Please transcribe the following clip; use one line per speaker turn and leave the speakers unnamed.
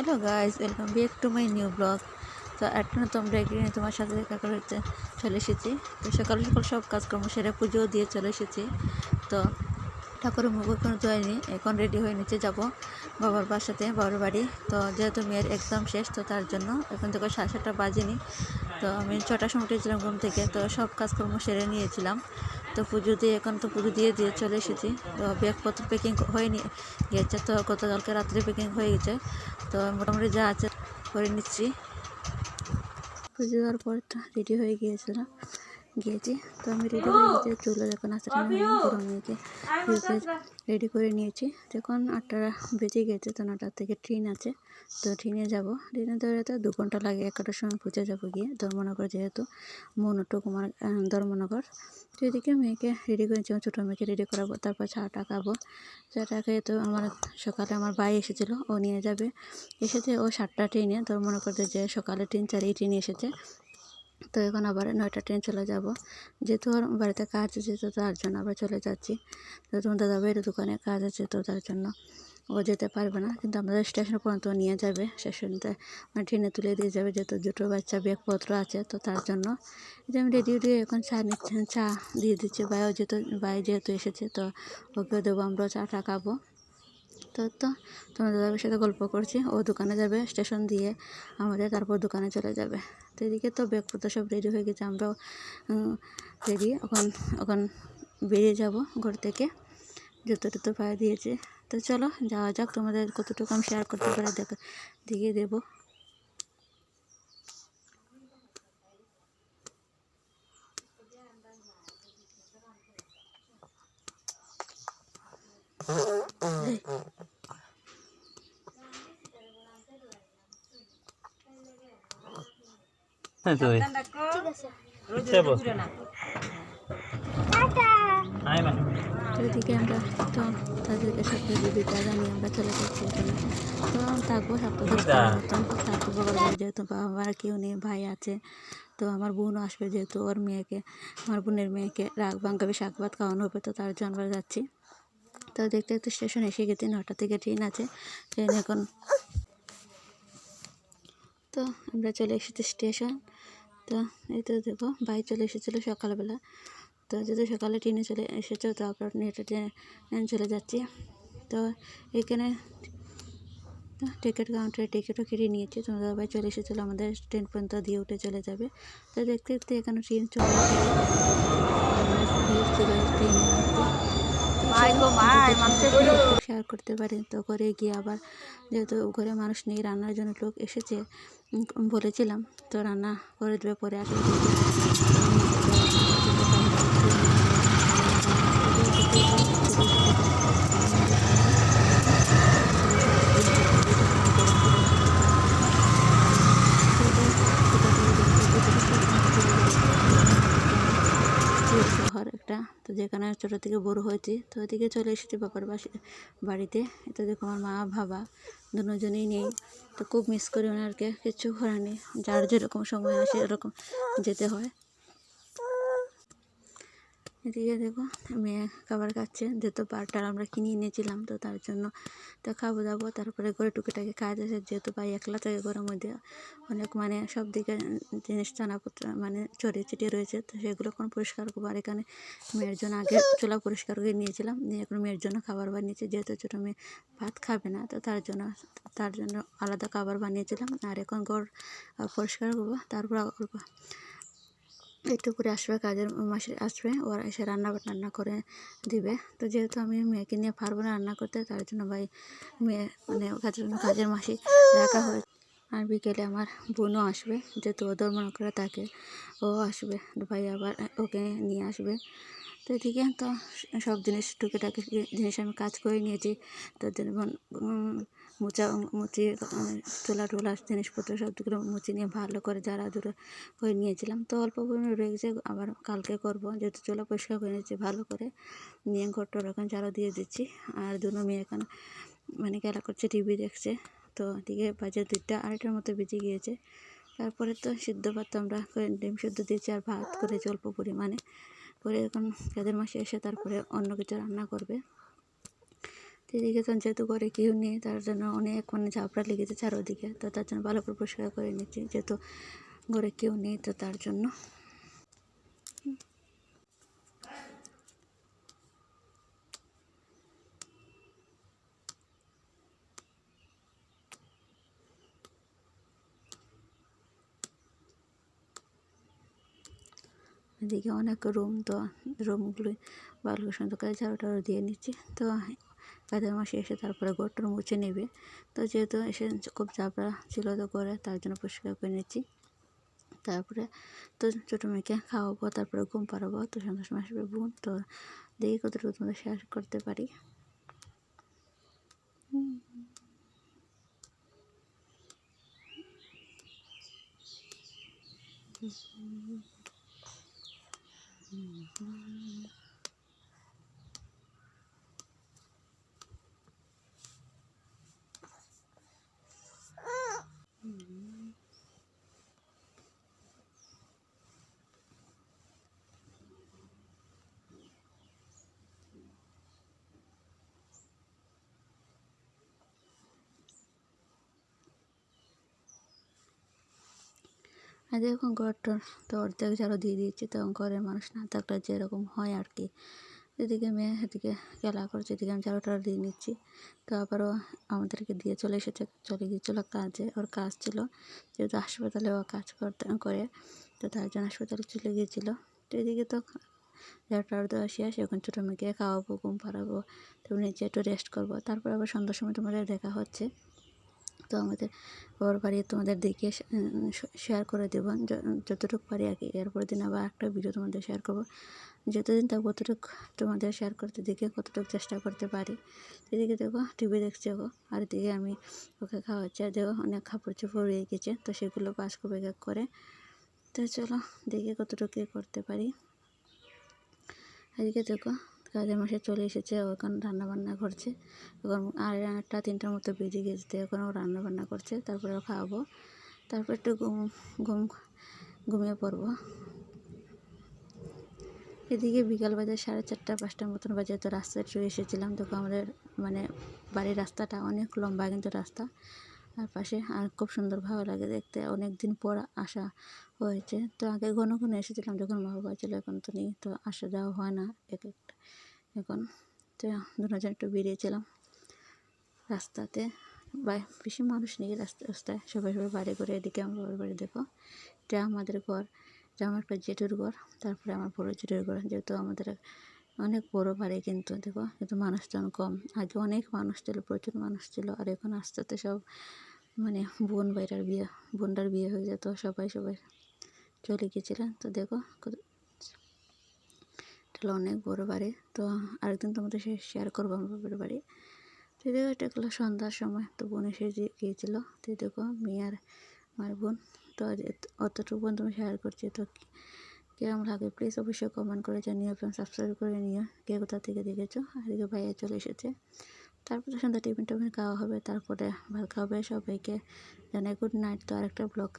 Hello guys, welcome back to my new blog. তো একটা নতুন ব্রেক নিয়ে তোমার সাথে দেখা করতে চলে এসেছি। তো সকাল সকাল সব কাজকর্ম সেরে পুজো দিয়ে চলে এসেছি। তো ঠাকুরের মুখ এখনো ধোয়নি, এখন রেডি হয়ে নিচে যাব বাবার বাসাতে, বাবার বাড়ি। তো যেহেতু মেয়ের এক্সাম শেষ, তো তার জন্য এখন থেকে 7:30 বাজেনি। তো আমি 6টার সময় উঠেছিলাম ঘুম থেকে, তো সব কাজকর্ম সেরে নিয়েছিলাম। তো পুজো দিয়ে এখন তো পুজো দিয়ে চলে এসেছি। তো ব্যাগপত্র প্যাকিং হয়ে গিয়েছে, তো গতকালকে রাত্রে প্যাকিং হয়ে গেছে। তো মোটামুটি যা আছে করে নিচ্ছি। পুজো দেওয়ার পর তো রেডি হয়ে গিয়েছি। তো আমি রেডি হয়ে গেছি, চুলো যখন আসতে পুরো মেয়েকে রেডি করে নিয়েছি। যখন 8টা বেজে গেছে, তো 9টার থেকে ট্রেন আছে। তো ট্রেনে যাবো, ট্রেনে ধরে তো 2 ঘন্টা লাগে। 11টার সময় পৌঁছে যাবো গিয়ে ধর্মনগর, যেহেতু মনোটো কুমার ধর্মনগর। তো এদিকে মেয়েকে রেডি করেছি, ছোটো মেয়েকে রেডি করাবো, তারপর চাটা খাবো। চাটা খেয়ে তো সকালে আমার ভাই এসেছিলো, ও নিয়ে যাবে। এসেছে ও 7টা ট্রেনে ধর্মনগর যে সকালে ট্রেন এই ট্রেনে এসেছে। তো এখন আবার 9টা ট্রেন চলে যাব, যেহেতু ওর বাড়িতে কাজ আছে, তো তার জন্য আবার চলে যাচ্ছি। তো তোমার দাদাভাইয়ের দোকানে কাজ আছে, তো তার জন্য ও যেতে পারবে না, কিন্তু আমাদের স্টেশন পর্যন্ত নিয়ে যাবে। স্টেশনতে ট্রেনে তুলে দিয়ে যাবে, যেহেতু দুটো বাচ্চা ব্যাগপত্র আছে। তো তার জন্য যে আমি রেডি এখন চা নিচ্ছি, চা দিয়ে দিচ্ছি। ভাই যেহেতু এসেছে, তো ওকেও দেবো, আমরাও চাটা খাবো। তো তোমার দাদার সাথে গল্প করছি, ও দোকানে যাবে স্টেশন দিয়ে আমাদের, তারপর দোকানে চলে যাবে। তো এদিকে তো ব্যাগপত্র সব রেডি হয়ে গেছে, আমরাও রেডি। এখন বেরিয়ে যাব ঘর থেকে, জুতো টুতো পায়ে দিয়েছে। তো চলো যাওয়া যাক, তোমাদের কতটুকু আমি শেয়ার করতে পারি দেখিয়ে দেবো। এদিকে আমরা তো তাদেরকে সাথে বিবিটা জানিয়ে আমরা চলে যাচ্ছি এখানে। তো থাকবো সপ্তাহ মতন, তারপর বাবার বাড়ি, যেহেতু বাবার কেউ নেই, ভাই আছে। তো আমার বোনও আসবে, যেহেতু ওর মেয়েকে, আমার বোনের মেয়েকে বাঙ্গাবি শাক ভাত খাওয়ানো হবে, তো তার জন্য আমরা যাচ্ছি। তো দেখতে দেখতে স্টেশন এসে গেছি, 9টা থেকে ট্রেন আছে। ট্রেন এখন তো আমরা চলে এসেছি স্টেশন। তো এই তো দেখো, ভাই চলে এসেছিলো সকালবেলা। তো যেহেতু সকালে ট্রেনে চলে এসেছে, তো আপনার ট্রেন চলে যাচ্ছি। তো এখানে টিকিট কাউন্টারে টিকিটও কেটে নিয়েছি। তোমার দাদাভাই চলে এসেছিলো, আমাদের ট্রেন পর্যন্ত দিয়ে উঠে চলে যাবে। তো দেখতে দেখতে এখানে ট্রেন চলে শেয়ার করতে পারি। তো করে গিয়ে আবার, যেহেতু ঘরে মানুষ নেই, রান্নার জন্য লোক এসেছে বলেছিলাম, তো রান্না করে দেবে পরে আসলে। শহর একটা, তো যেখানে ছোটো থেকে বড় হয়েছি। তো ওইদিকে চলে এসেছি বাবার বাড়িতে। তো দেখো আমার মা বাবা দুজনেই নেই, তো খুব মিস করি ওনারকে। কিছু করার নেই, যার যেরকম সময় আসে এরকম যেতে হয়। এদিকে দেখো মেয়ে খাবার খাচ্ছে, যেহেতু বারটার আমরা কিনে এনেছিলাম, তো তার জন্য তো খাবো দাবো। তারপরে ঘরে টুকিটাকি কাজ আছে, যেহেতু ভাই একলা থাকে ঘরের মধ্যে, অনেক সব দিকে জিনিস টানাপত্র ছড়িয়ে ছিটিয়ে রয়েছে। তো সেগুলো এখন পরিষ্কার করবো। আর এখানে মেয়ের জন্য আগে চুলা পরিষ্কার করে নিয়েছিলাম, নিয়ে এখন মেয়ের জন্য খাবার বানিয়েছি। যেহেতু ছোটো মেয়ে ভাত খাবে না, তো তার জন্য আলাদা খাবার বানিয়েছিলাম। আর এখন ঘর পরিষ্কার করবো, তারপর একটু করে আসবে, কাজের মাসে আসবে, ওরা এসে রান্না করে দিবে। তো যেহেতু আমি মেয়েকে নিয়ে পারবো না রান্না করতে, তার জন্য ভাই মেয়ে কাজের মাসি রাখা হয়। আর বিকেলে আমার বোনও আসবে, যেহেতু ও ধর্মনগরে থাকে, ও আসবে, ভাই আবার ওকে নিয়ে আসবে। তো এদিকে তো সব টুকিটাকি জিনিস আমি কাজ করে নিয়েছি। তো যেমন মুচি তোলা জিনিসপত্র সবগুলো মুচি নিয়ে ভালো করে যারা দূরে করে নিয়েছিলাম। তো অল্প পরিমাণে রয়ে গেছে, আবার কালকে করব। যেহেতু চুলা পরিষ্কার করে নিয়েছি ভালো করে, নিয়ে ঘরটার এখন ঝাড়ু দিয়ে দিচ্ছি। আর দুনো মেয়ে এখন খেলা করছে, টিভি দেখছে। তো এদিকে বাজে 2টা 2:30টার মতো বেজে গিয়েছে। তারপরে তো সিদ্ধ ভাত আমরা ডিম সিদ্ধ দিয়েছি, আর ভাত করেছি অল্প পরিমাণে। পরে এখন কাজের মাসে এসে তারপরে অন্য কিছু রান্না করবে। এদিকে তো যেহেতু ঘরে কেউ নেই, তার জন্য অনেক ঝাপড়া লেগেছে চারোদিকে, তো তার জন্য ভালো করে পরিষ্কার করে নিচ্ছি, যেহেতু ঘরে কেউ নেই তো তার জন্য। এদিকে অনেক রুম, তো রুমগুলি ভালো সুন্দর করে ঝাড়ু টাড়ু দিয়ে নিচ্ছি। তো কাজের মাসে এসে তারপরে ঘরটা মুছে নেবে, তো যেহেতু এসে খুব ঝাপড়া ছিল তো করে, তার জন্য পরিষ্কার করে নিচ্ছি। তারপরে তো ছোটো মেয়েকে খাওয়াবো, তারপরে ঘুম পাড়াবো, তো সন্ধ্যার সময় আসবে বোন, তো দেখি কতটুকু তোমাদের শেয়ার করতে পারি। আর দেখুন ঘরটার তো অর্ধেক ঝাড়ু দিয়ে দিয়েছি, তখন ঘরের মানুষ না থাকলে যেরকম হয় আর কি। এদিকে মেয়ে এদিকে খেলা করছে, এদিকে আমি ঝাড়ু টাড়ু দিয়ে নিচ্ছি। তো আবারও আমাদেরকে দিয়ে চলে গিয়েছিলো কাজে, ওর কাজ ছিল, যেহেতু হাসপাতালে ও কাজ করে, তো তার জন্য হাসপাতালে চলে গিয়েছিলো। তো এদিকে তো ঝাড়ু টাড়ু দেওয়া শেষ, এখন ছোটো মেয়েকে খাওয়াবো, ঘুম পাড়াবো, তো নিচে একটু রেস্ট করবো, তারপর আবার সন্ধ্যার সময় তোমাদের দেখা হচ্ছে। তো আমাদের ওর বাড়ি তোমাদের দেখিয়ে শেয়ার করে দেবো যতটুকু পারি আর কি। এরপরের দিন আবার একটা ভিডিও তোমাদের শেয়ার করবো, যতদিন থাকবো ততটুকু তোমাদের শেয়ার করতে দেখে কতটুকু চেষ্টা করতে পারি। এদিকে দেখো টিভি দেখছে ও, আর এদিকে আমি ওকে খাওয়াচ্ছি। আর দেখো অনেক কাপড় চোপড় রয়ে গেছে, তো সেগুলো বাস করবে এক করে। তো চলো দেখে কতটুকু করতে পারি। এদিকে দেখো কাজের মাসে চলে এসেছে, ও এখন রান্নাবান্না করছে। এখন 2:30টার মতো বেজে গেছে, এখন ও রান্নাবান্না করছে, তারপরে ও খাওয়াবো, তারপর একটু ঘুমিয়ে পড়বো। এদিকে বিকাল বাজে 4:30-5টার মতন বাজে, তো রাস্তায় চলে এসেছিলাম। দেখো আমাদের বাড়ির রাস্তাটা অনেক লম্বা কিন্তু রাস্তা, আর পাশে আর খুব সুন্দর ভালো লাগে দেখতে, অনেক দিন পর আসা হয়েছে। তো আগে ঘন ঘন এসেছিলাম যখন মা বাবা ছিল, এখন তো নেই, তো আসা যাওয়া হয় না এখন। তো দুজন একটু বেরিয়েছিলাম রাস্তাতে, বেশি মানুষ নেই রাস্তায়, সবাই বাড়ি করে। এদিকে আমার বাবার বাড়ি, দেখো এটা আমাদের ঘর, এটা আমার একটা জেঠুর ঘর, তারপরে আমার বড়ো জেঠুর ঘর। যেহেতু আমাদের অনেক বড়ো বাড়ি, কিন্তু দেখো কিন্তু মানুষজন কম, আগে অনেক মানুষ ছিল, প্রচুর মানুষ ছিল, আর এখন আস্তে আস্তে সব বোনটার বিয়ে হয়ে যেত, সবাই চলে গিয়েছিলেন। তো দেখো এটা অনেক বড়ো বাড়ি, তো আরেকদিন তোমাদের শেয়ার করবো আমার বাবার বাড়ি। তো দেখো এটা হলো সন্ধ্যার সময়, তো বোন এসে গিয়েছিল। তো দেখো মেয়ে আর আমার বোন, তো অতটুকু বোন তুমি শেয়ার করছি। তো কেমন লাগে প্লিজ অবশ্যই কমেন্ট করে জানিও, এবং সাবস্ক্রাইব করে নিও কে কোথা থেকে দেখেছো। আর এদিকে ভাইয়া চলে এসেছে, তারপরে সন্ধ্যা টিফিন খাওয়া হবে, তারপরে ভাত খাওয়াবে। সবাইকে জানাই গুড নাইট। তো আরেকটা ব্লগ